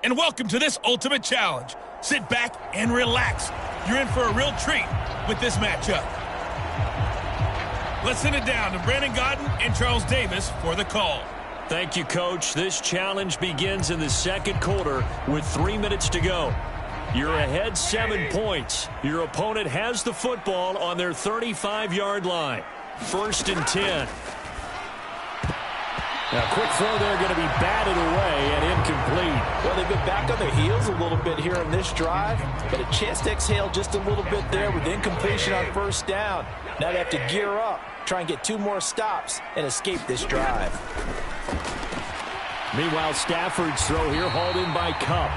and welcome to this Ultimate Challenge. Sit back and relax. You're in for a real treat with this matchup. Let's send it down to Brandon Godden and Charles Davis for the call. Thank you, Coach. This challenge begins in the second quarter with 3 minutes to go. You're ahead 7 points. Your opponent has the football on their 35-yard line. 1st and 10. Now, quick throw there going to be batted away and incomplete. Well, they've been back on their heels a little bit here in this drive, but a chance to exhale just a little bit there with incompletion on 1st down. Now they have to gear up, try and get 2 more stops, and escape this drive. Meanwhile, Stafford's throw here hauled in by Cup.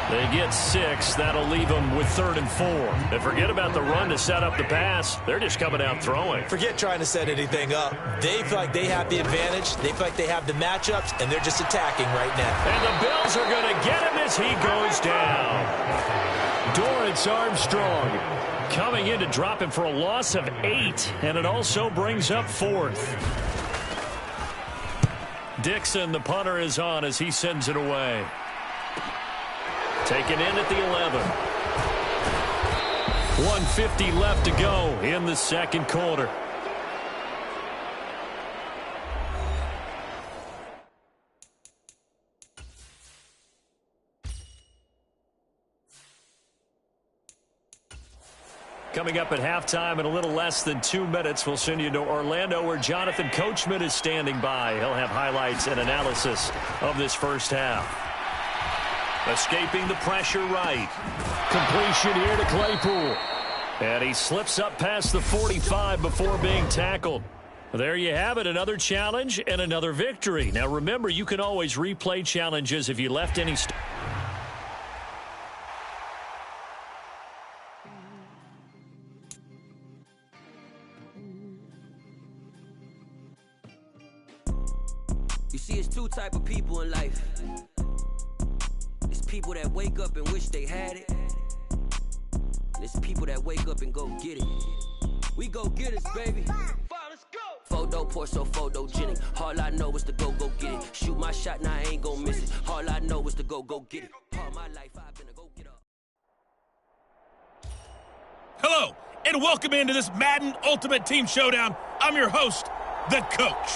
They get 6. That'll leave them with 3rd and 4. And forget about the run to set up the pass. They're just coming out throwing. Forget trying to set anything up. They feel like they have the advantage. They feel like they have the matchups, and they're just attacking right now. And the Bills are going to get him as he goes down. Dorrance Armstrong coming in to drop him for a loss of 8. And it also brings up 4th. Dixon, the punter, is on as he sends it away. Taken in at the 11. 1:50 left to go in the second quarter. Coming up at halftime in a little less than 2 minutes, we'll send you to Orlando where Jonathan Coachman is standing by. He'll have highlights and analysis of this first half. Escaping the pressure right. Completion here to Claypool. And he slips up past the 45 before being tackled. There you have it, another challenge and another victory. Now remember, you can always replay challenges if you left any... You see, it's 2 type of people in life. It's people that wake up and wish they had it. And it's people that wake up and go get it. We go get it, baby. Let's go. Photo poor, so photogenic. All I know is to go get it. Shoot my shot, now I ain't gon' miss it. All I know is to go get it. All my life I've been a go get up. Hello, and welcome into this Madden Ultimate Team Showdown. I'm your host, the Coach.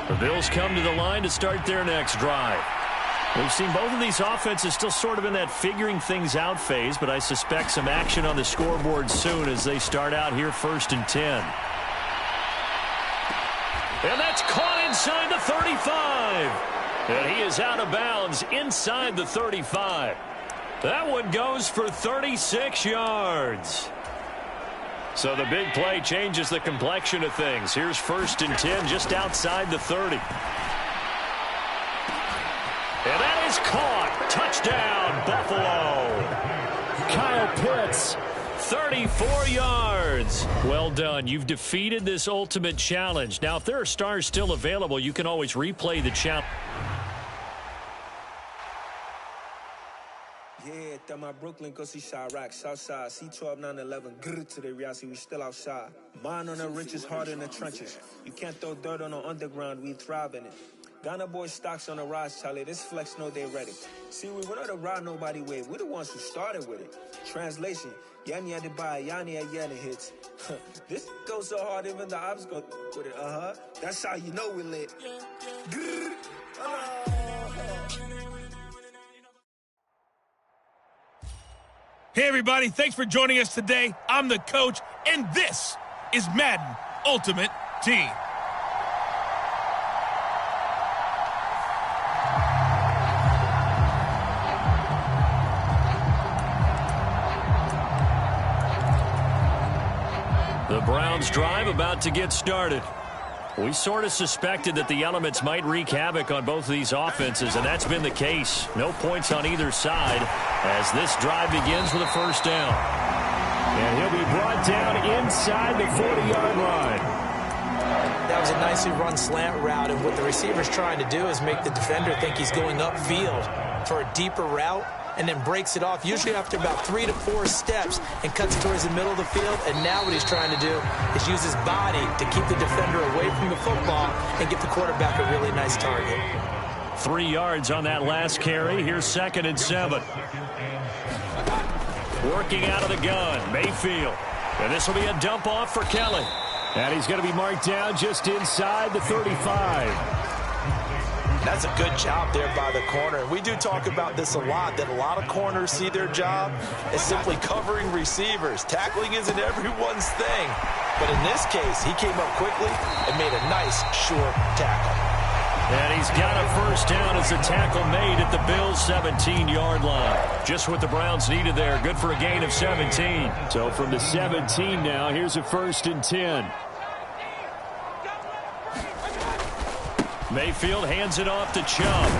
The Bills come to the line to start their next drive. We've seen both of these offenses still sort of in that figuring things out phase, but I suspect some action on the scoreboard soon as they start out here 1st and 10. And that's caught inside the 35. And he is out of bounds inside the 35. That one goes for 36 yards. So the big play changes the complexion of things. Here's 1st and 10 just outside the 30. And that is caught. Touchdown, Buffalo. Kyle Pitts, 34 yards. Well done. You've defeated this ultimate challenge. Now, if there are stars still available, you can always replay the challenge. Yeah, that my Brooklyn, go see Chirac, Southside, C12, 911, grrr to the reality, we still outside. Mine on the riches, hard in the trenches. You can't throw dirt on the underground, we thrive in it. Ghana boys stocks on the rise, Charlie, this flex know they ready. See, we not the ride nobody wave, we the ones who started with it. Translation, Yanni had to buy, Yanni had Yanni hits. This goes so hard, even the ops go with it, That's how you know we lit. Grrr, Hey, everybody. Thanks for joining us today. I'm the Coach, and this is Madden Ultimate Team. The Browns drive about to get started. We sort of suspected that the elements might wreak havoc on both of these offenses, and that's been the case. No points on either side as this drive begins with a 1st down. And he'll be brought down inside the 40-yard line. That was a nicely run slant route, and what the receiver's trying to do is make the defender think he's going upfield for a deeper route. and then breaks it off, usually after about 3 to 4 steps, and cuts towards the middle of the field. And now what he's trying to do is use his body to keep the defender away from the football and get the quarterback a really nice target. 3 yards on that last carry. Here's 2nd and 7. Working out of the gun, Mayfield. And this will be a dump off for Kelly. And he's going to be marked down just inside the 35. That's a good job there by the corner. We do talk about this a lot, that a lot of corners see their job as simply covering receivers. Tackling isn't everyone's thing. But in this case, he came up quickly and made a nice, short tackle. And he's got a first down as a tackle made at the Bills' 17-yard line. Just what the Browns needed there. Good for a gain of 17. So from the 17 now, here's a 1st and 10. Mayfield hands it off to Chubb.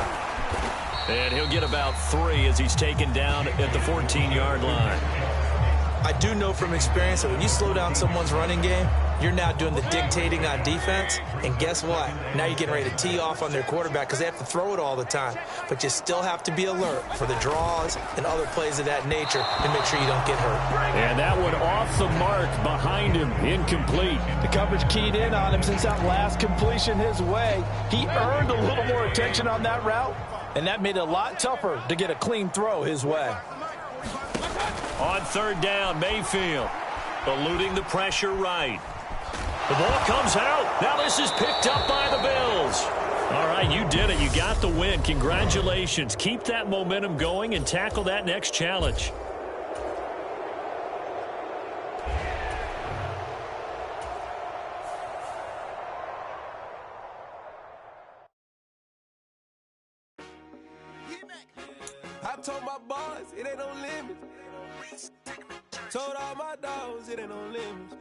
And he'll get about 3 as he's taken down at the 14-yard line. I do know from experience that when you slow down someone's running game, you're now doing the dictating on defense. And guess what? Now you're getting ready to tee off on their quarterback because they have to throw it all the time. But you still have to be alert for the draws and other plays of that nature to make sure you don't get hurt. And that one off the mark behind him, incomplete. The coverage keyed in on him since that last completion his way. He earned a little more attention on that route, and that made it a lot tougher to get a clean throw his way. On 3rd down, Mayfield eluding the pressure right. The ball comes out. Now this is picked up by the Bills. All right, you did it. You got the win. Congratulations. Keep that momentum going and tackle that next challenge. I told my boys it ain't no limits. Told all my dogs it ain't no limits.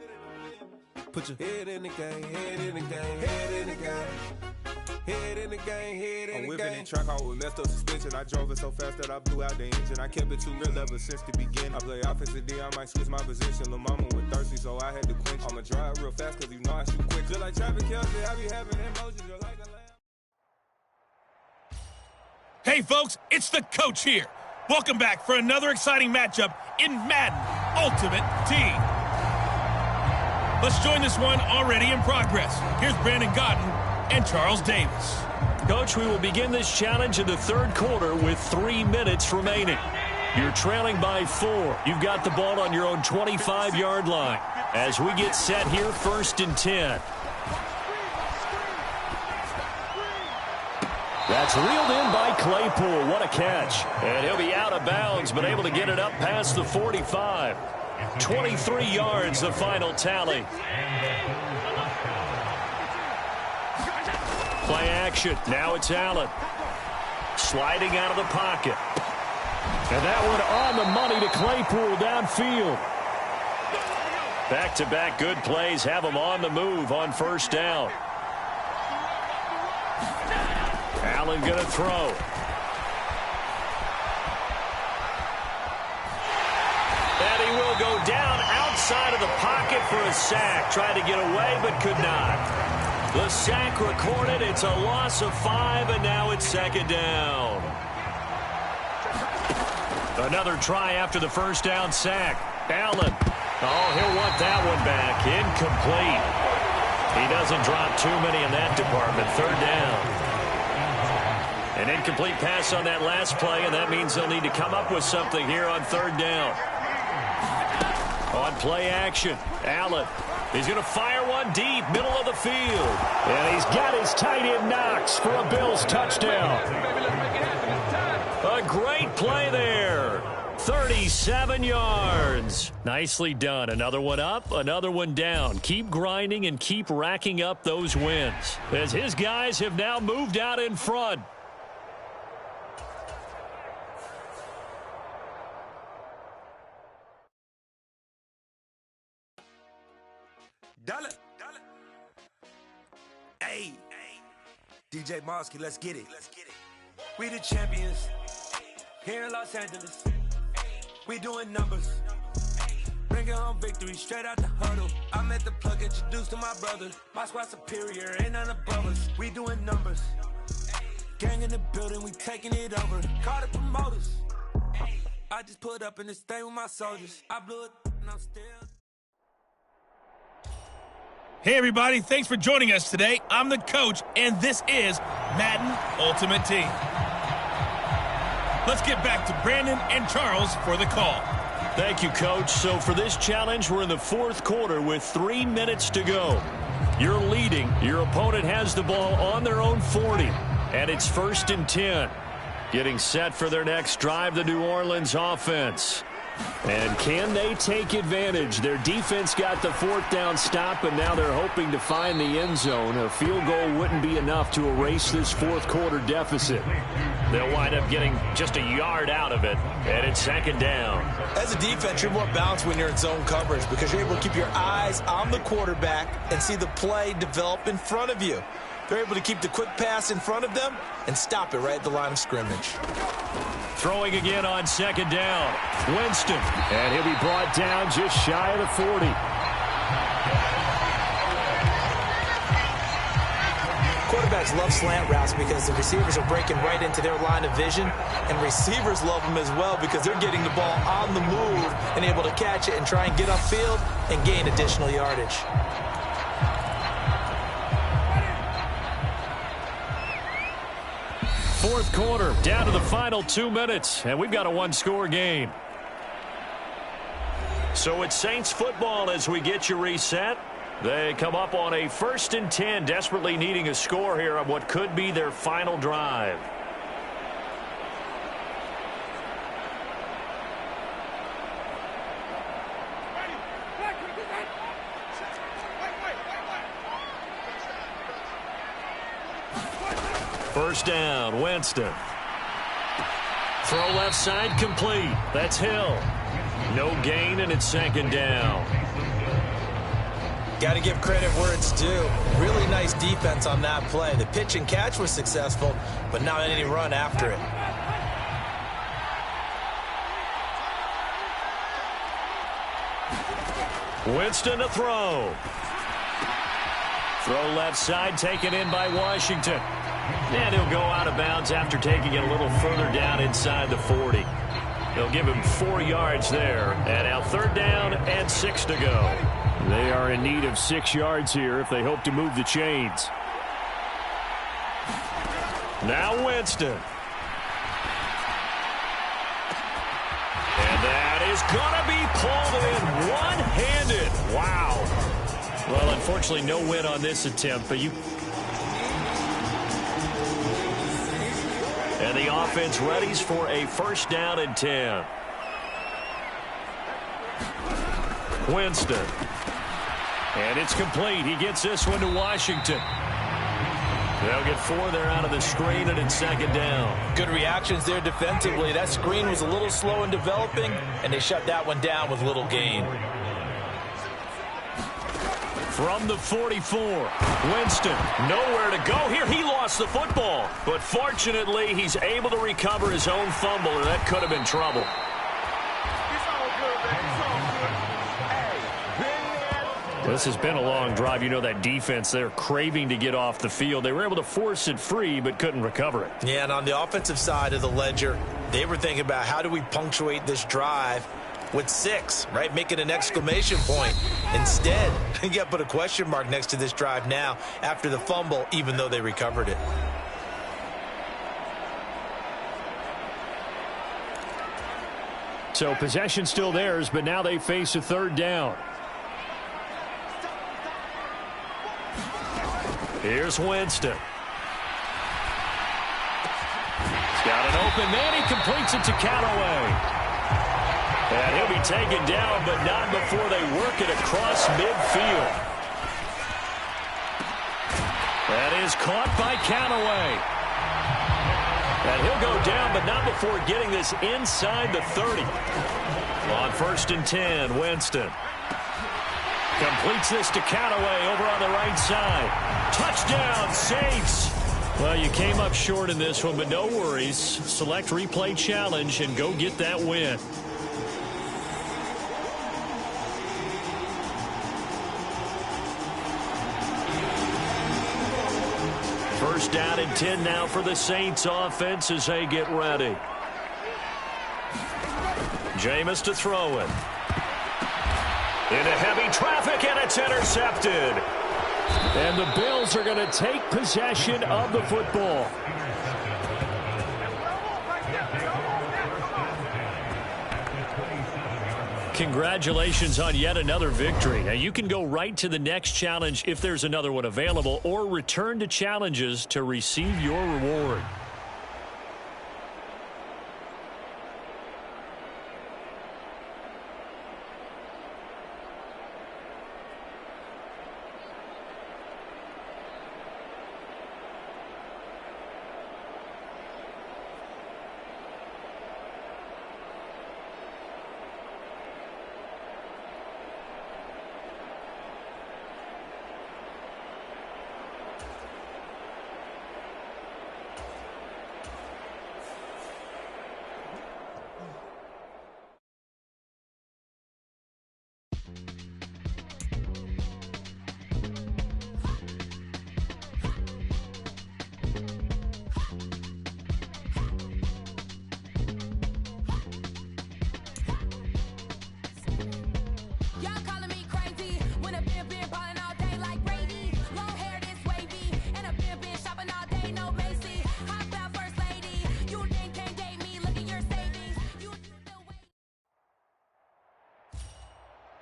Put your head in the game, head in the game, head in the game. Head in the game, head in the game. I'm whipping the track out with messed up suspension. I drove it so fast that I blew out the engine. I kept it too real ever since the beginning. I play offensive D, I might switch my position. Lil' mama was thirsty, so I had to quench. I'ma drive real fast cause you know I shoot quick. Just like Travis Kelce, I be having emotions just like a lamb. Hey, folks, it's the coach here. Welcome back for another exciting matchup in Madden Ultimate Team. Let's join this one already in progress. Here's Brandon Godden and Charles Davis. Coach, we will begin this challenge in the 3rd quarter with 3 minutes remaining. You're trailing by 4. You've got the ball on your own 25-yard line. As we get set here, 1st and 10. That's reeled in by Claypool. What a catch. And he'll be out of bounds, but able to get it up past the 45. 23 yards, the final tally. Play action. Now it's Allen. Sliding out of the pocket. And that one on the money to Claypool downfield. Back-to-back good plays have him on the move on 1st down. Allen going to throw. And he will go down outside of the pocket for a sack. Tried to get away, but could not. The sack recorded. It's a loss of 5, and now it's 2nd down. Another try after the 1st down sack. Allen. Oh, he'll want that one back. Incomplete. He doesn't drop too many in that department. 3rd down. An incomplete pass on that last play, and that means they'll need to come up with something here on 3rd down. On play action, Allen. He's going to fire one deep, middle of the field. And he's got his tight end Knox for a Bills touchdown. A great play there. 37 yards. Nicely done. Another one up, another one down. Keep grinding and keep racking up those wins, as his guys have now moved out in front. Dollar. Hey, DJ Mosky, let's get it. We the champions here in Los Angeles. We doing numbers. Bringing home victory straight out the huddle. I'm at the plug, introduced to my brother. My squad superior, ain't none above us. We doing numbers. Gang in the building, we taking it over. Call the promoters. I just put up in this thing with my soldiers. I blew it and I'm still. Hey everybody, thanks for joining us today. I'm the coach, and this is Madden Ultimate Team. Let's get back to Brandon and Charles for the call. Thank you, Coach. So for this challenge, we're in the fourth quarter with 3 minutes to go. You're leading. Your opponent has the ball on their own 40, and it's 1st and 10. Getting set for their next drive, the New Orleans offense. And can they take advantage? Their defense got the 4th down stop, and now they're hoping to find the end zone. A field goal wouldn't be enough to erase this fourth quarter deficit. They'll wind up getting just a yard out of it, and it's 2nd down. As a defense, you're more balanced when you're in zone coverage because you're able to keep your eyes on the quarterback and see the play develop in front of you. They're able to keep the quick pass in front of them and stop it right at the line of scrimmage. Throwing again on 2nd down. Winston. And he'll be brought down just shy of the 40. Quarterbacks love slant routes because the receivers are breaking right into their line of vision, and receivers love them as well because they're getting the ball on the move and able to catch it and try and get upfield and gain additional yardage. Fourth quarter, down to the final 2 minutes, and we've got a one-score game. So it's Saints football as we get you reset. They come up on a 1st and 10, desperately needing a score here on what could be their final drive. First down, Winston. Throw left side complete. That's Hill. No gain, and it's 2nd down. Got to give credit where it's due. Really nice defense on that play. The pitch and catch was successful, but not any run after it. Winston to throw. Throw left side, taken in by Washington. And he'll go out of bounds after taking it a little further down inside the 40. They'll give him 4 yards there. And now 3rd down and 6 to go. They are in need of 6 yards here if they hope to move the chains. Now Winston. And that is going to be pulled in one-handed. Wow. Well, unfortunately, no win on this attempt, but you... And the offense readies for a 1st down and 10. Winston. And it's complete. He gets this one to Washington. They'll get 4 there out of the screen, and it's 2nd down. Good reactions there defensively. That screen was a little slow in developing, and they shut that one down with little gain. From the 44, Winston, nowhere to go here. He lost the football, but fortunately, he's able to recover his own fumble, or that could have been trouble. This has been a long drive. You know that defense, they're craving to get off the field. They were able to force it free, but couldn't recover it. Yeah, and on the offensive side of the ledger, they were thinking about how do we punctuate this drive with 6, right? Making an exclamation point. Instead, you got to put a question mark next to this drive now after the fumble, even though they recovered it. So possession still theirs, but now they face a 3rd down. Here's Winston. He's got an open man. He completes it to Callaway. And he'll be taken down, but not before they work it across midfield. That is caught by Callaway. And he'll go down, but not before getting this inside the 30. On 1st and 10, Winston. Completes this to Callaway over on the right side. Touchdown, Saints. Well, you came up short in this one, but no worries. Select replay challenge and go get that win. First down and 10 now for the Saints offense as they get ready. Jameis to throw it. Into heavy traffic, and it's intercepted. And the Bills are going to take possession of the football. Congratulations on yet another victory. Now you can go right to the next challenge if there's another one available, or return to challenges to receive your reward.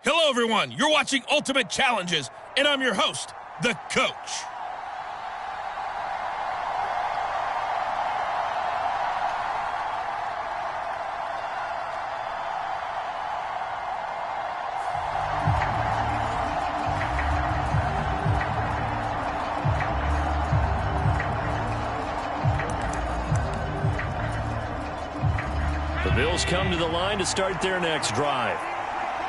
Hello, everyone. You're watching Ultimate Challenges, and I'm your host, the Coach. The Bills come to the line to start their next drive.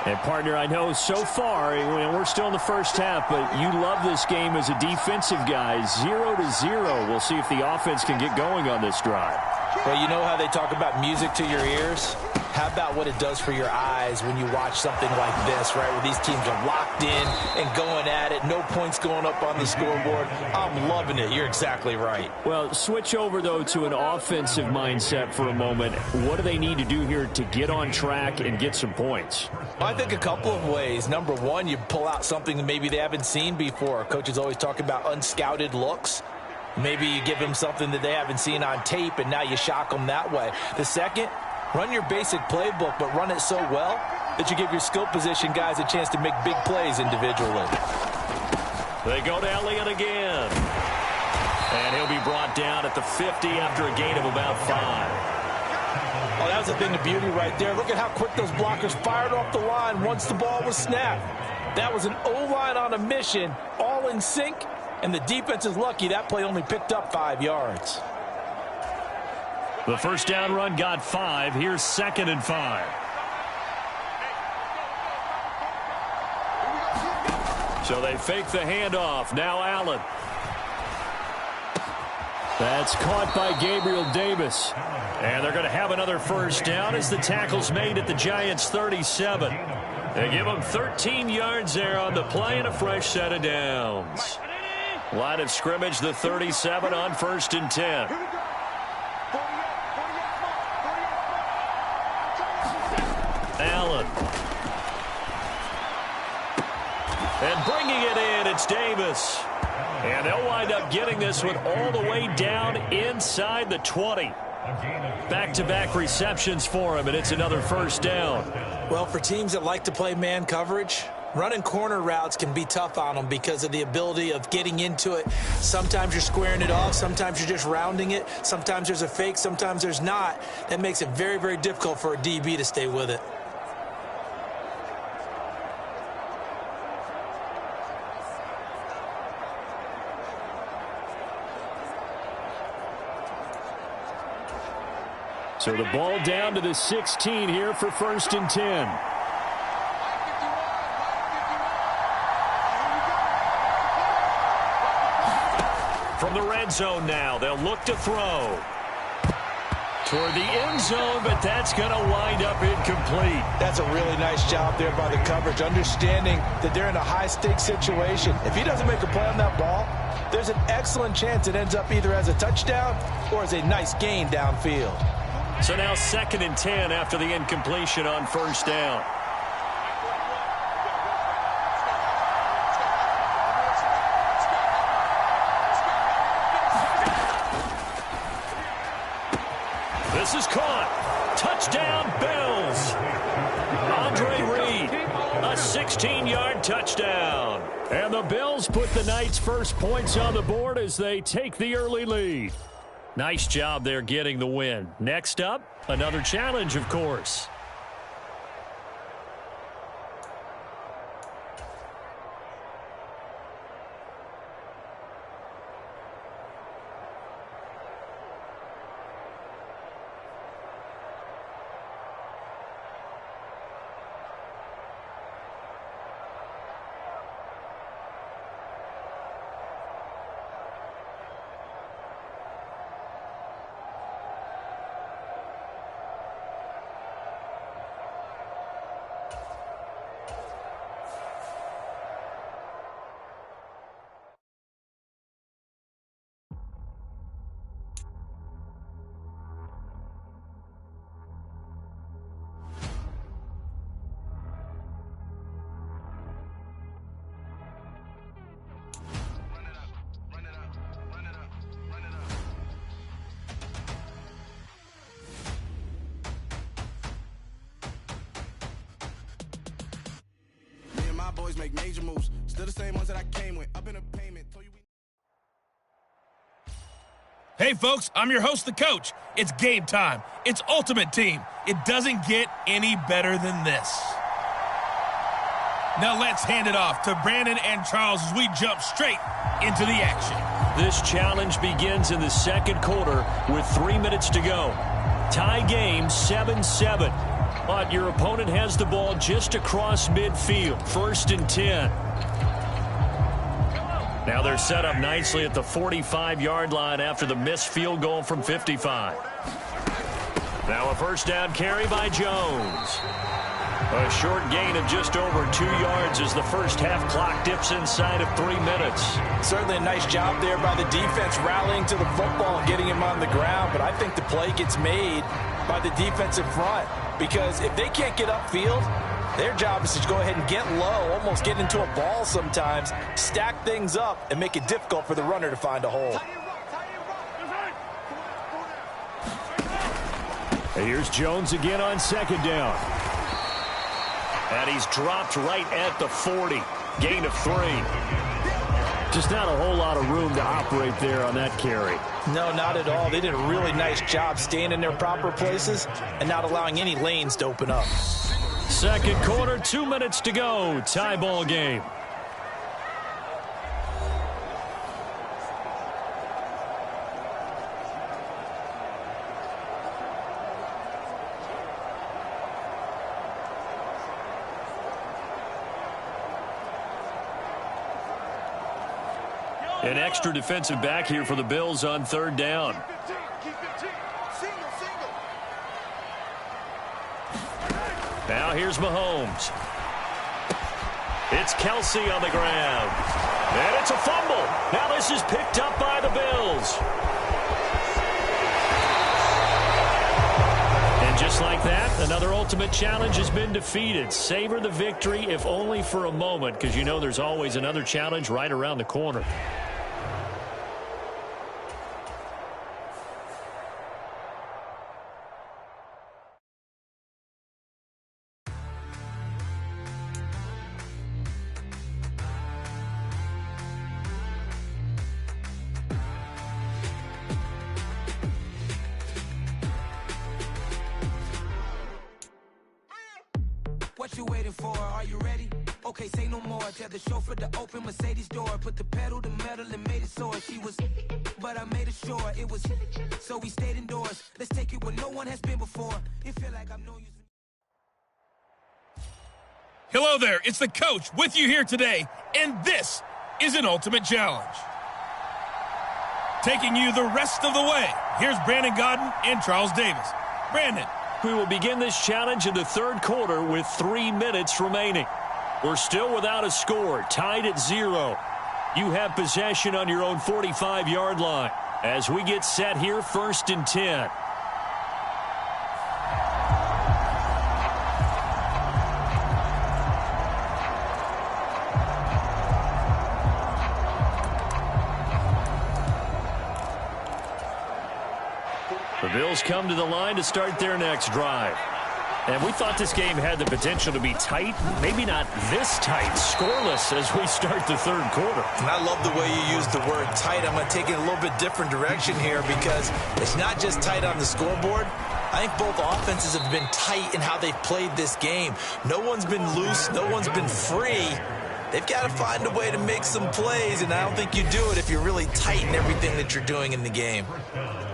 And, partner, I know so far, we're still in the first half, but you love this game as a defensive guy. 0-0. We'll see if the offense can get going on this drive. Well, you know how they talk about music to your ears? How about what it does for your eyes when you watch something like this, right, where these teams are locked in and going at it, no points going up on the scoreboard? I'm loving it. You're exactly right. Well, switch over, though, to an offensive mindset for a moment. What do they need to do here to get on track and get some points? I think a couple of ways. Number one, you pull out something that maybe they haven't seen before. Coaches always talk about unscouted looks. Maybe you give them something that they haven't seen on tape, and now you shock them that way. The second, run your basic playbook, but run it so well that you give your skill position guys a chance to make big plays individually. They go to Elliott again. And he'll be brought down at the 50 after a gain of about 5. Oh, that was a thing of beauty right there. Look at how quick those blockers fired off the line once the ball was snapped. That was an O-line on a mission, all in sync, and the defense is lucky that play only picked up 5 yards. The first down run got 5. Here's 2nd and 5. So they fake the handoff. Now Allen. That's caught by Gabriel Davis. And they're going to have another first down as the tackle's made at the Giants' 37. They give them 13 yards there on the play and a fresh set of downs. Line of scrimmage, the 37 on 1st and 10. Allen. And bringing it in, it's Davis. And they'll wind up getting this one all the way down inside the 20. Back-to-back receptions for him, and it's another first down. Well, for teams that like to play man coverage, running corner routes can be tough on them because of the ability of getting into it. Sometimes you're squaring it off. Sometimes you're just rounding it. Sometimes there's a fake. Sometimes there's not. That makes it very, very difficult for a DB to stay with it. So the ball down to the 16 here for 1st and 10. From the red zone now, they'll look to throw. Toward the end zone, but that's going to wind up incomplete. That's a really nice job there by the coverage, understanding that they're in a high-stakes situation. If he doesn't make a play on that ball, there's an excellent chance it ends up either as a touchdown or as a nice gain downfield. So now 2nd and 10 after the incompletion on first down. This is caught. Touchdown, Bills. Andre Reed, a 16-yard touchdown. And the Bills put the Knights' first points on the board as they take the early lead. Nice job there getting the win. Next up, another challenge, of course. Boys make major moves. Still the same ones that I came with. Up in a payment. Hey, folks, I'm your host, the coach. It's game time. It's Ultimate Team. It doesn't get any better than this. Now let's hand it off to Brandon and Charles as we jump straight into the action. This challenge begins in the second quarter with 3 minutes to go. Tie game 7-7. But your opponent has the ball just across midfield. 1st and 10. Now they're set up nicely at the 45-yard line after the missed field goal from 55. Now a first down carry by Jones. A short gain of just over 2 yards as the first half clock dips inside of 3 minutes. Certainly a nice job there by the defense rallying to the football and getting him on the ground. But I think the play gets made by the defensive front. Because if they can't get upfield, their job is to go ahead and get low, almost get into a ball sometimes, stack things up, and make it difficult for the runner to find a hole. And here's Jones again on 2nd down. And he's dropped right at the 40. Gain of 3. Just not a whole lot of room to operate there on that carry. No, not at all. They did a really nice job staying in their proper places and not allowing any lanes to open up. Second quarter, 2 minutes to go. Tie ball game. An extra defensive back here for the Bills on 3rd down. Now here's Mahomes. It's Kelsey on the ground. And it's a fumble. Now this is picked up by the Bills. And just like that, another ultimate challenge has been defeated. Savor the victory, if only for a moment, because you know there's always another challenge right around the corner. What you waiting for? Are you ready? Okay, say no more. Tell the chauffeur to open Mercedes door. Put the pedal to metal and made it soar. She was, but I made it sure it was. So we stayed indoors. Let's take it where no one has been before. It feel like I'm no use. Hello there, it's the coach with you here today, and this is an Ultimate Challenge. Taking you the rest of the way, here's Brandon Godden and Charles Davis. Brandon. We will begin this challenge in the third quarter with 3 minutes remaining. We're still without a score, tied at 0. You have possession on your own 45-yard line as we get set here 1st and 10. The Bills come to the line to start their next drive. And we thought this game had the potential to be tight, maybe not this tight, scoreless as we start the third quarter. And I love the way you use the word tight. I'm going to take it a little bit different direction here because it's not just tight on the scoreboard. I think both offenses have been tight in how they've played this game. No one's been loose. No one's been free. They've got to find a way to make some plays, and I don't think you do it if you're really tight in everything that you're doing in the game.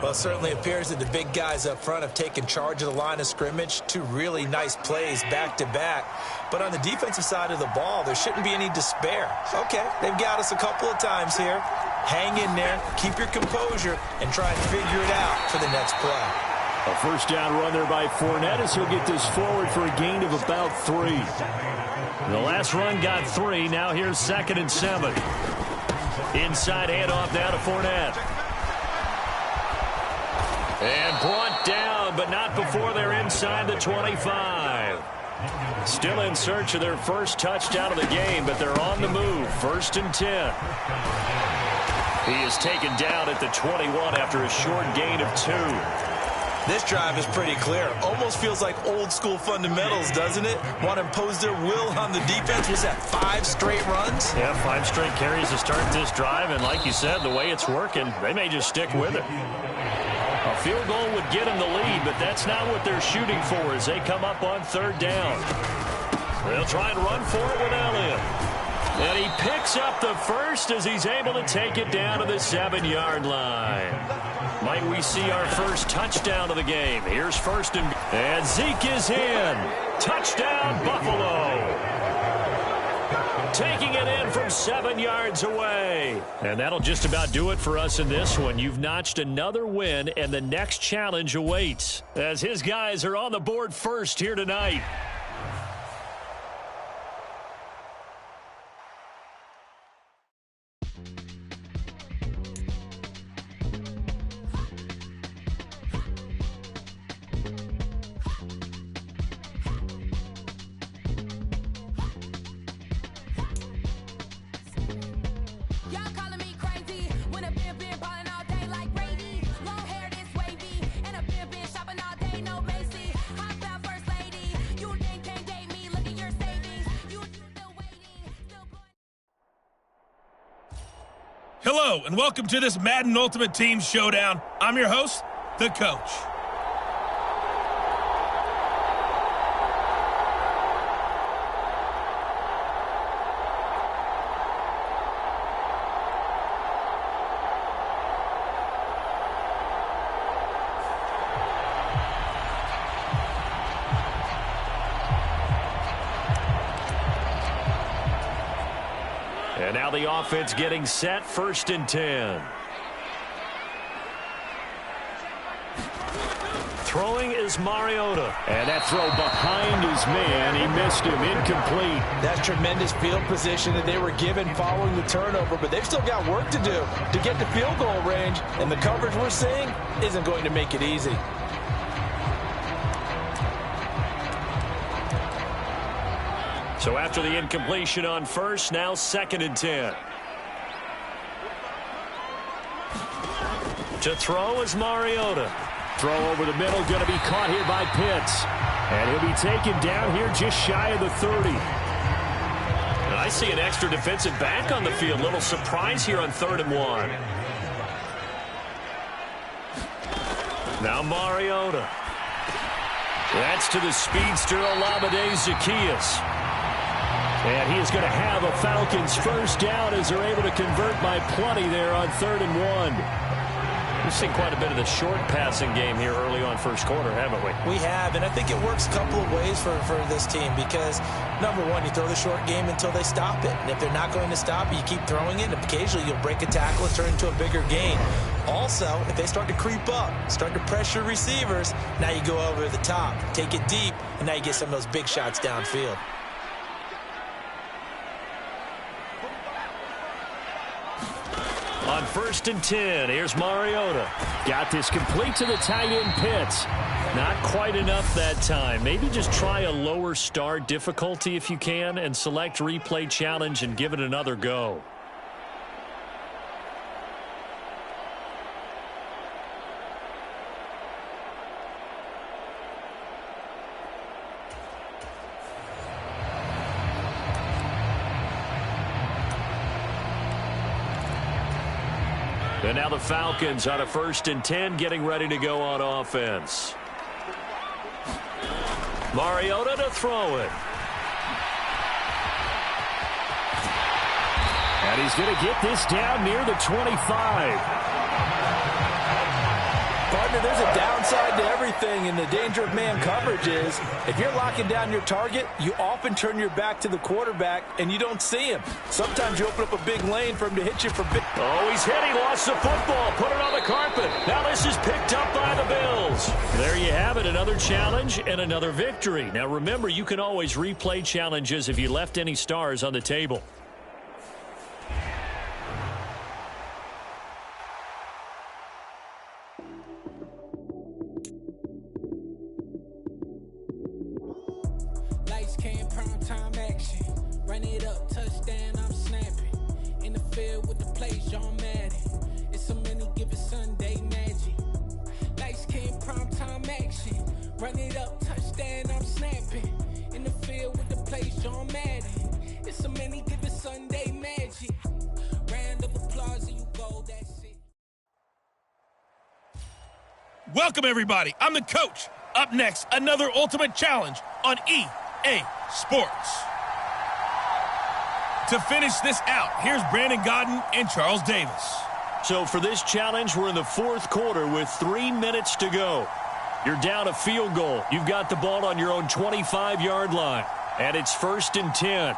Well, it certainly appears that the big guys up front have taken charge of the line of scrimmage. Two really nice plays back-to-back. But on the defensive side of the ball, there shouldn't be any despair. Okay, they've got us a couple of times here. Hang in there, keep your composure, and try and figure it out for the next play. A first down run there by Fournette as he'll get this forward for a gain of about 3. The last run got 3. Now here's 2nd and 7. Inside handoff now to Fournette. And brought down, but not before they're inside the 25. Still in search of their first touchdown of the game, but they're on the move. 1st and 10. He is taken down at the 21 after a short gain of 2. This drive is pretty clear. Almost feels like old school fundamentals, doesn't it? Want to impose their will on the defense. Was that 5 straight runs? Yeah, 5 straight carries to start this drive. And like you said, the way it's working, they may just stick with it. A field goal would get them the lead, but that's not what they're shooting for as they come up on 3rd down. They'll try and run for it with Elliott. And he picks up the first as he's able to take it down to the 7-yard line. Might we see our first touchdown of the game? Here's 1st and Zeke is in. Touchdown, Buffalo. Taking it in from 7 yards away. And that'll just about do it for us in this one. You've notched another win, and the next challenge awaits as his guys are on the board first here tonight. Hello, and welcome to this Madden Ultimate Team Showdown. I'm your host, the Coach. And now the offense getting set, 1st and 10. Throwing is Mariota. And that throw behind his man. He missed him, incomplete. That's tremendous field position that they were given following the turnover, but they've still got work to do to get to field goal range, and the coverage we're seeing isn't going to make it easy. So after the incompletion on 1st, now 2nd and 10. To throw is Mariota. Throw over the middle, going to be caught here by Pitts. And he'll be taken down here just shy of the 30. And I see an extra defensive back on the field. Little surprise here on 3rd and 1. Now Mariota. That's to the speedster, Olamide Zaccheaus. And he is going to have a Falcons first down as they're able to convert by plenty there on 3rd and 1. We've seen quite a bit of the short passing game here early on first quarter, haven't we? We have, and I think it works a couple of ways for this team because, number one, you throw the short game until they stop it. And if they're not going to stop it, you keep throwing it. And occasionally you'll break a tackle and turn into a bigger gain. Also, if they start to creep up, start to pressure receivers, now you go over the top, take it deep, and now you get some of those big shots downfield. On 1st and 10, here's Mariota. Got this complete to the tight end, Pitts. Not quite enough that time. Maybe just try a lower start difficulty if you can and select replay challenge and give it another go. And now the Falcons on a 1st and 10, getting ready to go on offense. Mariota to throw it. And he's going to get this down near the 25. Partner, there's a downside to everything, and the danger of man coverage is if you're locking down your target, you often turn your back to the quarterback, and you don't see him. Sometimes you open up a big lane for him to hit you for big. Oh, he's hit. He lost the football. Put it on the carpet. Now this is picked up by the Bills. There you have it, another challenge and another victory. Now remember, you can always replay challenges if you left any stars on the table. Run it up, touchdown, I'm snapping. In the field with the plays, John Madden. It's so many given Sunday magic. Round of applause and you go, that's it. Welcome, everybody. I'm the coach. Up next, another ultimate challenge on EA Sports. To finish this out, here's Brandon Godden and Charles Davis. So for this challenge, we're in the 4th quarter with 3 minutes to go. You're down a field goal. You've got the ball on your own 25-yard line. And it's 1st and 10.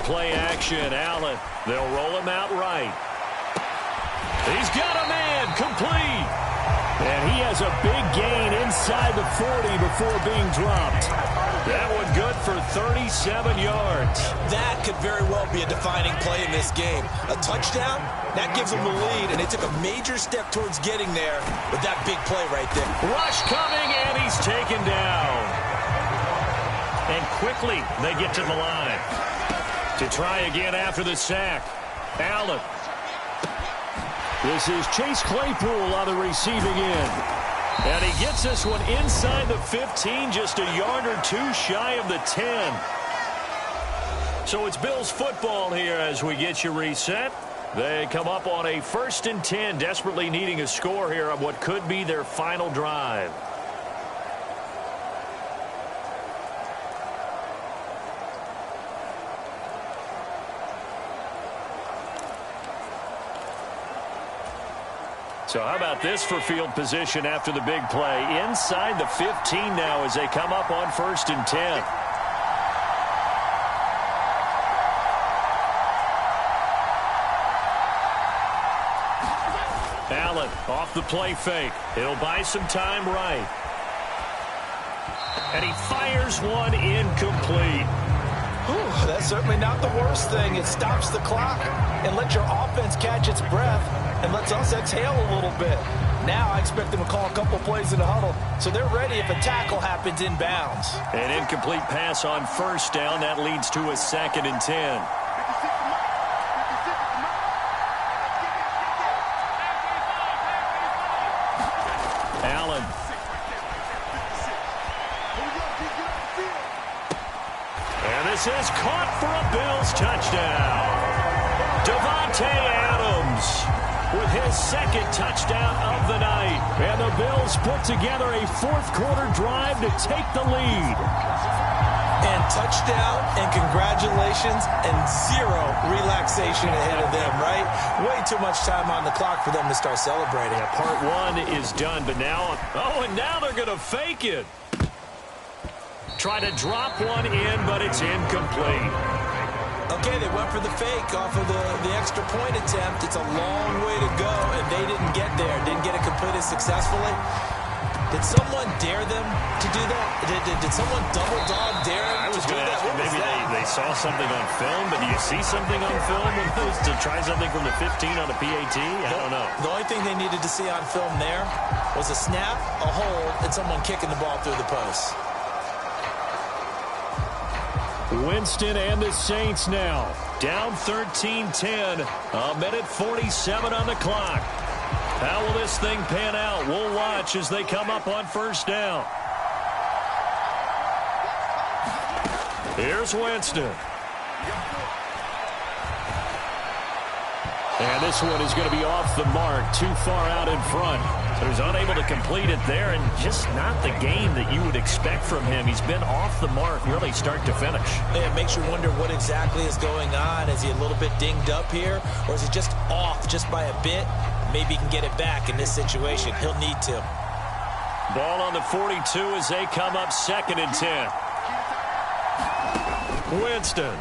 Play action, Allen. They'll roll him out right. He's got a man, complete. And he has a big gain inside the 40 before being dropped. That one good for 37 yards. That could very well be a defining play in this game. A touchdown, that gives them the lead, and they took a major step towards getting there with that big play right there. Rush coming, and he's taken down. And quickly, they get to the line. To try again after the sack. Allen. This is Chase Claypool on the receiving end. And he gets this one inside the 15, just a yard or two shy of the 10. So it's Bills football here as we get you reset. They come up on a 1st and 10, desperately needing a score here on what could be their final drive. So how about this for field position after the big play? Inside the 15 now as they come up on 1st and 10. Allen off the play fake. It'll buy some time right. And he fires one incomplete. Whew, that's certainly not the worst thing. It stops the clock and lets your offense catch its breath and lets us exhale a little bit. Now I expect them to call a couple plays in the huddle, so they're ready if a tackle happens inbounds. An incomplete pass on 1st down. That leads to a 2nd and 10. Allen. And this is caught for a Bills touchdown. Davante Adams with his 2nd touchdown of the night. And the Bills put together a 4th-quarter drive to take the lead. And touchdown and congratulations and zero relaxation ahead of them, right? Way too much time on the clock for them to start celebrating. Yeah, part 1 is done, but now, and now they're going to fake it. Try to drop one in, but it's incomplete. Okay, they went for the fake off of the extra point attempt. It's a long way to go, and they didn't get there. Didn't get it completed successfully. Did someone dare them to do that? Did someone double dog dare them I was to do going to that? ask you, maybe they saw something on film, but do you see something on film to try something from the 15 on a PAT? I don't know. The only thing they needed to see on film there was a snap, a hold, and someone kicking the ball through the post. Winston and the Saints now down 13-10. A minute 47 on the clock. How will this thing pan out? We'll watch as they come up on 1st down. Here's Winston. And this one is going to be off the mark, too far out in front. So he's unable to complete it there, and just not the game that you would expect from him. He's been off the mark really start to finish. Yeah, it makes you wonder what exactly is going on. Is he a little bit dinged up here, or is he just off just by a bit? Maybe he can get it back in this situation. He'll need to. Ball on the 42 as they come up 2nd and 10. Winston.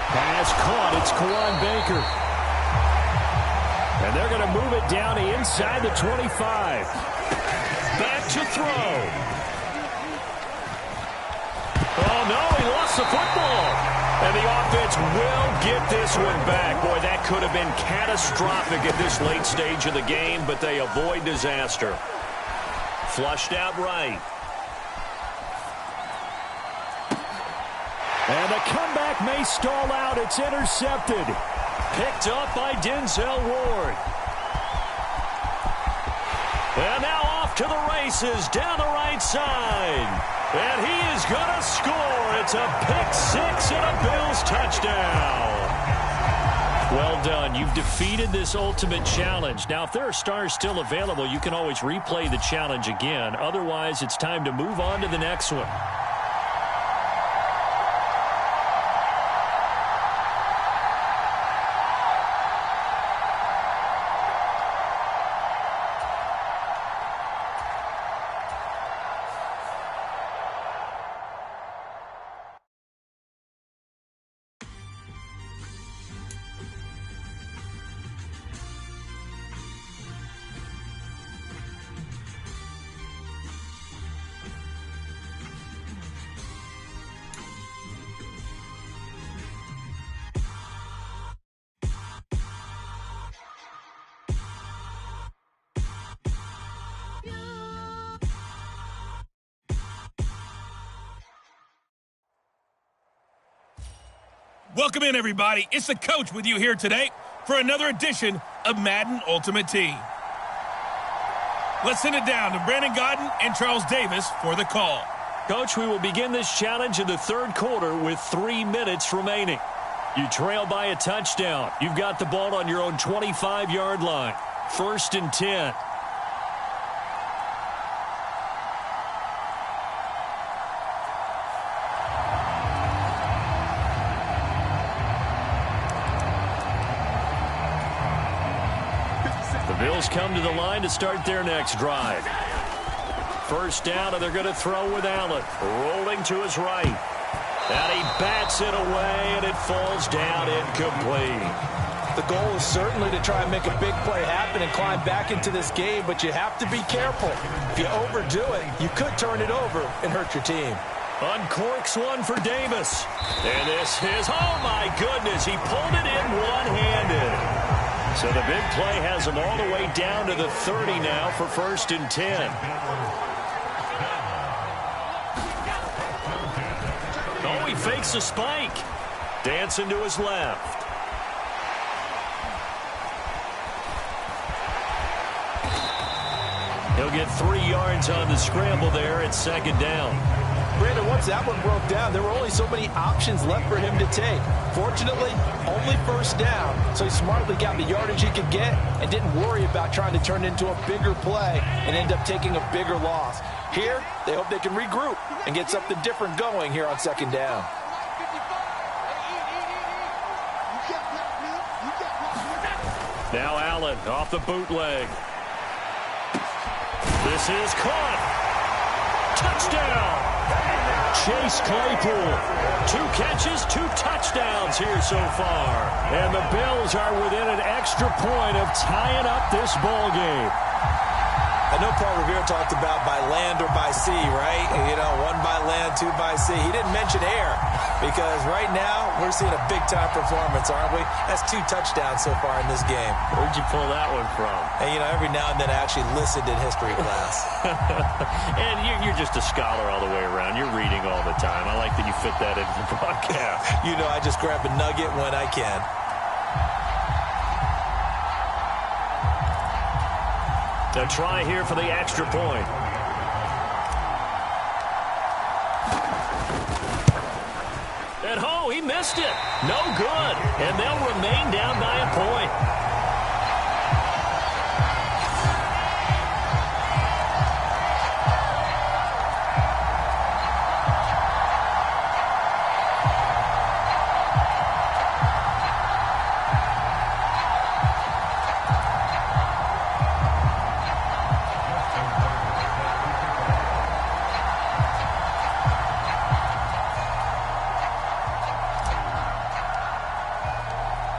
Pass caught. It's Kawan Baker. And they're going to move it down to inside the 25. Back to throw. Oh, no, he lost the football. And the offense will get this one back. Boy, that could have been catastrophic at this late stage of the game, but they avoid disaster. Flushed out right. And the comeback may stall out. It's intercepted. Picked up by Denzel Ward. And now off to the races down the right side. And he is going to score. It's a pick 6 and a Bills touchdown. Well done. You've defeated this ultimate challenge. Now, if there are stars still available, you can always replay the challenge again. Otherwise, it's time to move on to the next one. Welcome in, everybody. It's the coach with you here today for another edition of Madden Ultimate Team. Let's send it down to Brandon Godden and Charles Davis for the call. Coach, we will begin this challenge in the third quarter with 3 minutes remaining. You trail by a touchdown. You've got the ball on your own 25-yard line. 1st and 10. The Bills come to the line to start their next drive. 1st down, and they're going to throw with Allen. Rolling to his right. And he bats it away, and it falls down incomplete. The goal is certainly to try and make a big play happen and climb back into this game, but you have to be careful. If you overdo it, you could turn it over and hurt your team. Uncorks one for Davis. And this is, oh my goodness, he pulled it in one-handed. So the big play has him all the way down to the 30 now for 1st and 10. Oh, he fakes a spike. Dancing to his left. He'll get 3 yards on the scramble there at 2nd down. Brandon, once that one broke down, there were only so many options left for him to take. Fortunately, only 1st down, so he smartly got the yardage he could get and didn't worry about trying to turn it into a bigger play and end up taking a bigger loss. Here, they hope they can regroup and get something different going here on 2nd down. Now Allen off the bootleg. This is caught. Touchdown! Chase Claypool. 2 catches, 2 touchdowns here so far. And the Bills are within an extra point of tying up this ball game. I know Paul Revere talked about by land or by sea, right? You know, 1 by land, 2 by sea. He didn't mention air because right now we're seeing a big-time performance, aren't we? That's 2 touchdowns so far in this game. Where'd you pull that one from? And, you know, every now and then I actually listened in history class. And you're just a scholar all the way around. You're reading all the time. I like that you fit that into the broadcast. You know, I just grab a nugget when I can. A try here for the extra point. And oh, he missed it. No good. And they'll remain down by a point.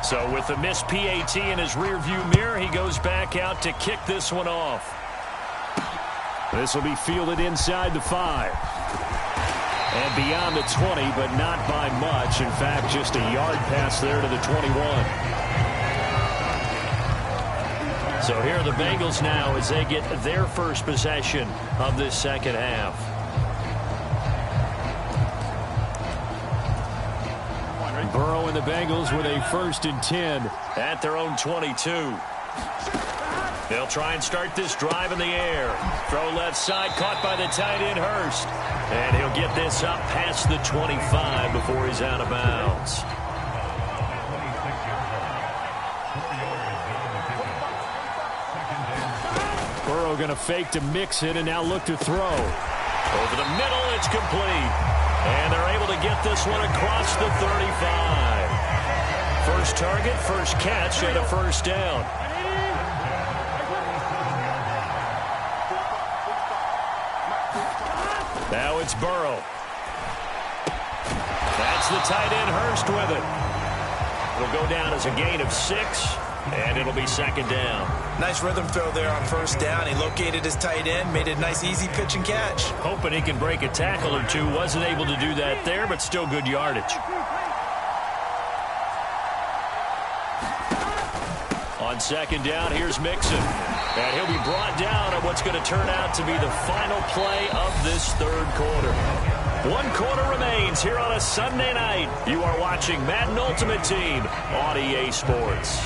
So with the missed PAT in his rearview mirror, he goes back out to kick this one off. This will be fielded inside the 5. And beyond the 20, but not by much. In fact, just a yard pass there to the 21. So here are the Bengals now as they get their first possession of this 2nd half. Burrow and the Bengals with a 1st and 10 at their own 22. They'll try and start this drive in the air. Throw left side, caught by the tight end Hurst. And he'll get this up past the 25 before he's out of bounds. Burrow going to fake to mix it and now look to throw. Over the middle, it's complete. And they're able to get this one across the 35. First target, first catch, and a 1st down. Now it's Burrow. That's the tight end Hurst with it. It'll go down as a gain of 6. And it'll be 2nd down. Nice rhythm throw there on 1st down. He located his tight end, made a nice easy pitch and catch. Hoping he can break a tackle or two. Wasn't able to do that there, but still good yardage. On 2nd down, here's Mixon. And he'll be brought down at what's going to turn out to be the final play of this third quarter. 1 quarter remains here on a Sunday night. You are watching Madden Ultimate Team on EA Sports.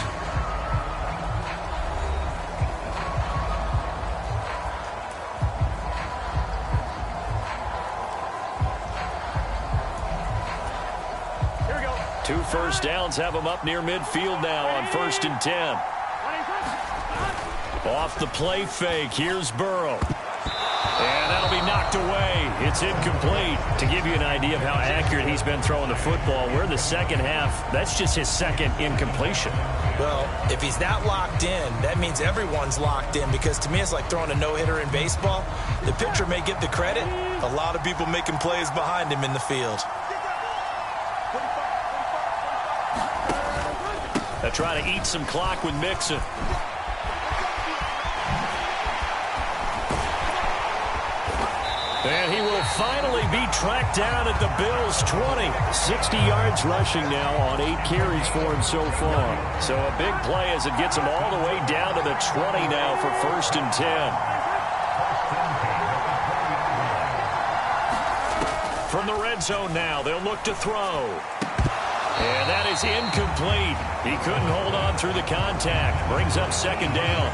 Here we go. 2 first downs have them up near midfield now on 1st and 10. Off the play fake, here's Burrow. And that'll be knocked away. It's incomplete. To give you an idea of how accurate he's been throwing the football, we're in the second half. That's just his second incompletion. Well, if he's not locked in, that means everyone's locked in, because to me it's like throwing a no-hitter in baseball. The pitcher may get the credit. A lot of people making plays behind him in the field. They try to eat some clock with Mixon. And he will finally be tracked down at the Bills' 20. 60 yards rushing now on 8 carries for him so far. So a big play as it gets him all the way down to the 20 now for 1st and 10. From the red zone now, they'll look to throw. And that is incomplete. He couldn't hold on through the contact. Brings up 2nd down.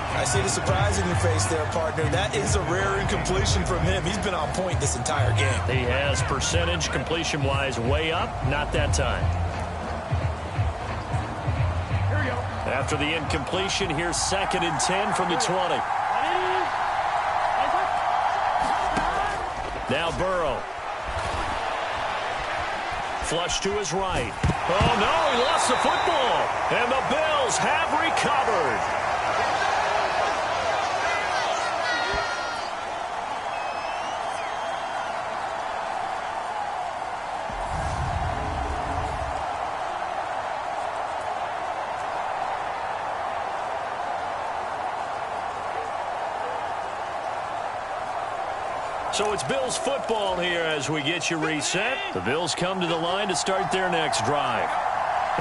I see the surprise in your face there, partner. That is a rare incompletion from him. He's been on point this entire game. He has percentage completion-wise way up. Not that time. Here we go. After the incompletion, here's 2nd and 10 from the 20. Now Burrow. Flush to his right. Oh, no, he lost the football. And the Bills have recovered. So it's Bills football here as we get you reset. The Bills come to the line to start their next drive.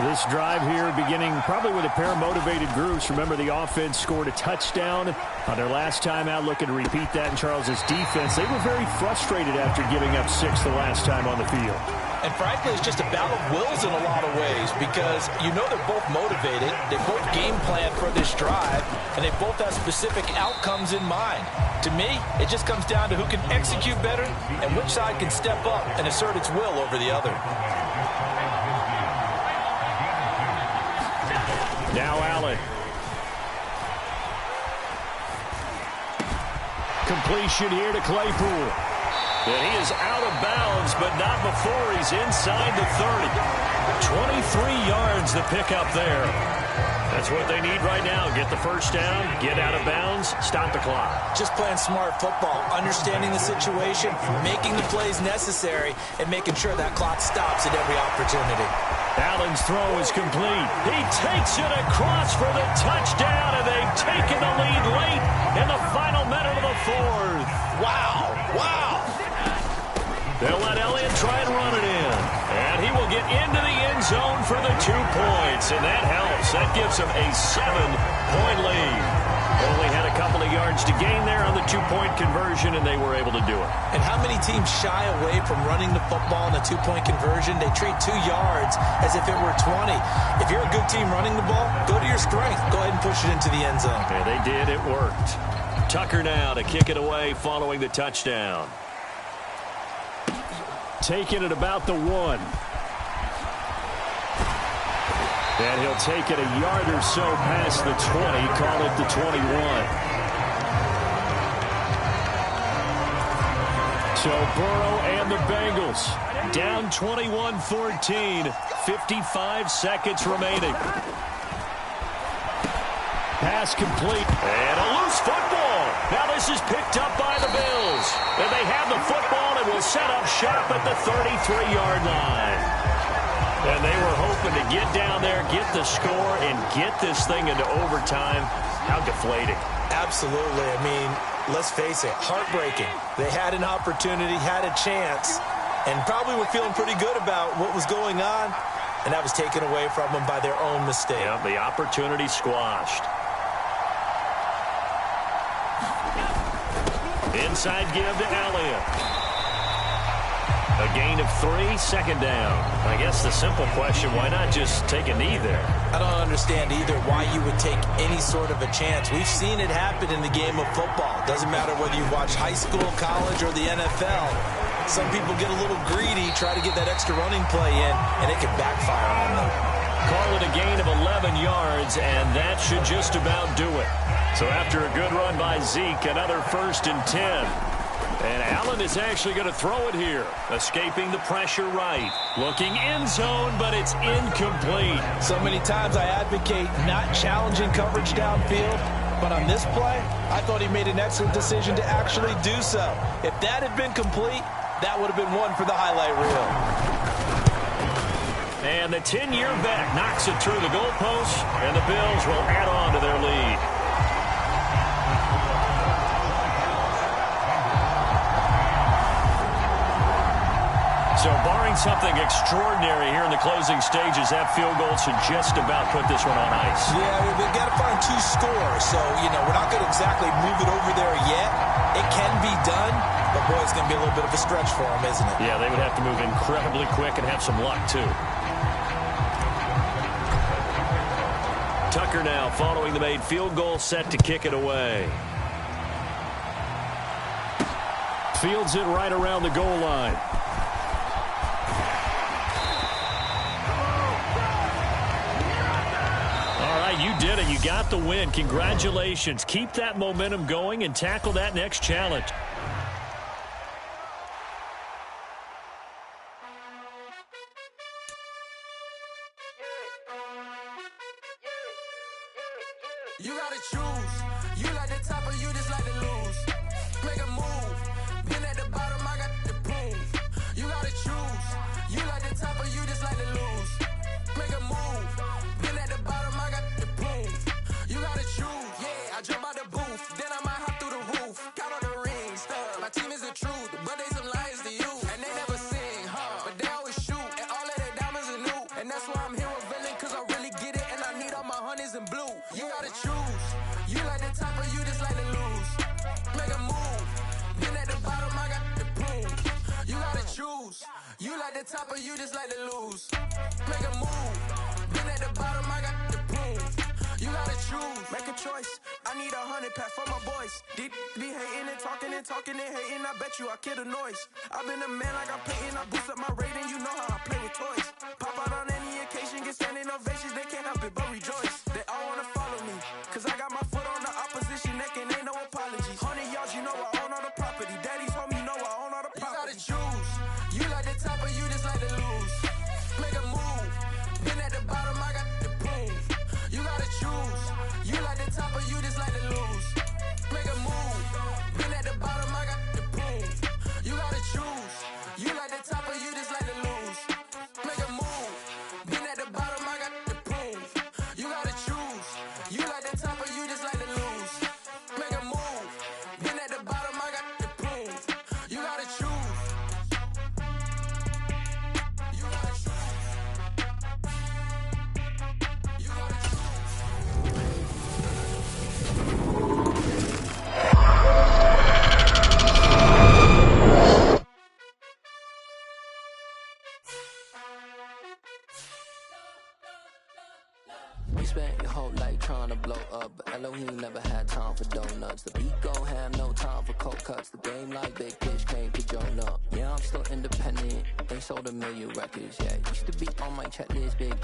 This drive here beginning probably with a pair of motivated groups. Remember, the offense scored a touchdown on their last time out, looking to repeat that in Charles's defense. They were very frustrated after giving up 6 the last time on the field. And frankly, it's just a battle of wills in a lot of ways, because you know they're both motivated, they both game plan for this drive, and they both have specific outcomes in mind. To me, it just comes down to who can execute better and which side can step up and assert its will over the other. Now Allen. Completion here to Claypool. And he is out of bounds, but not before he's inside the 30. 23 yards the pickup there. That's what they need right now. Get the first down, get out of bounds, stop the clock. Just playing smart football, understanding the situation, making the plays necessary, and making sure that clock stops at every opportunity. Allen's throw is complete. He takes it across for the touchdown, and they've taken the lead late in the final minute of the 4th. Wow, wow. They'll let Elliott try and run it in. And he will get into the end zone for the 2 points. And that helps. That gives him a 7-point lead. Only had a couple of yards to gain there on the 2-point conversion, and they were able to do it. And how many teams shy away from running the football in a 2-point conversion? They treat 2 yards as if it were 20. If you're a good team running the ball, go to your strength. Go ahead and push it into the end zone. Yeah, they did. It worked. Tucker now to kick it away following the touchdown. Taking it about the 1. And he'll take it a yard or so past the 20, call it the 21. So Burrow and the Bengals down 21-14, 55 seconds remaining. Pass complete. And a loose football. Now this is picked up by the Bills. And they have the football and will set up shop at the 33-yard line. And they were hoping to get down there, get the score, and get this thing into overtime. How deflating. Absolutely. I mean, let's face it, heartbreaking. They had an opportunity, had a chance, and probably were feeling pretty good about what was going on, and that was taken away from them by their own mistake. Yeah, the opportunity squashed. Inside give to Elliott. A gain of 3, second down. I guess the simple question, why not just take a knee there? I don't understand either why you would take any sort of a chance. We've seen it happen in the game of football. Doesn't matter whether you watch high school, college, or the NFL. Some people get a little greedy, try to get that extra running play in, and it can backfire on them. Call it a gain of 11 yards, and that should just about do it. So after a good run by Zeke, another 1st and 10. And Allen is actually going to throw it here. Escaping the pressure right. Looking end zone, but it's incomplete. So many times I advocate not challenging coverage downfield, but on this play, I thought he made an excellent decision to actually do so. If that had been complete, that would have been one for the highlight reel. And the 10-year vet knocks it through the goalpost, and the Bills will add on to their lead. So barring something extraordinary here in the closing stages, that field goal should just about put this one on ice. Yeah, we've got to find 2 scores. So, we're not going to exactly move it over there yet. It can be done, but, boy, it's going to be a little bit of a stretch for them, isn't it? Yeah, they would have to move incredibly quick and have some luck, too. Tucker now following the made field goal, set to kick it away. Fields it right around the goal line. You did it. You got the win. Congratulations. Keep that momentum going and tackle that next challenge. You gotta choose. You like the top or you just like to lose. Make a move. Been at the bottom, I got the proof. You gotta choose. You like the top or you just like to lose. Make a move. Been at the bottom, I got the proof. You gotta choose. Yeah, I jump out the booth. Then I might hop through the roof. Count on the rings. My team is the truth, but they some liars to you. And they never sing, but they always shoot. And all of their diamonds are new. And that's why I'm here with villain, cause I really get it. And I need all my honeys in blue. You gotta choose. You like the top or you just like to lose. Make a move. Been at the bottom, I got the proof. You gotta choose. You like the top or you just like to lose. Make a move. Been at the bottom, I got the proof. You gotta choose. Make a choice. I need 100 pack for my boys. Deep be hating and talking and hating. I bet you I kill the noise. I've been a man like I'm painting. I boost up my rating. You know how I play with toys. Pop out on any occasion, get standing ovations. They can't help it but rejoice. They all wanna follow me, cause I got my foot on the opposition neck and ain't no apologies. 100 yards, you know I own all the property. Daddy's home, you know I own all the property. You gotta choose. You like the top or you just like to lose. Make a move. Been at the bottom, I got the proof. You gotta choose. You like the top or you just like to lose. Make a move. Been at the bottom, I got the proof. You gotta choose. You like the top or you just like to lose. Make a move. Been at the bottom, I got the proof. You gotta choose. You like the top or you just like to lose. Make a move. Been at the bottom, I got the proof. You gotta choose. You gotta choose. You gotta choose. You spent your whole life trying to blow up, but Elohim never had time for donuts. The beat gon' have no time for cold cuts. The game like Big Pitch came to join up. Yeah, I'm still independent. They sold 1 million records, yeah. Used to be on my checklist, big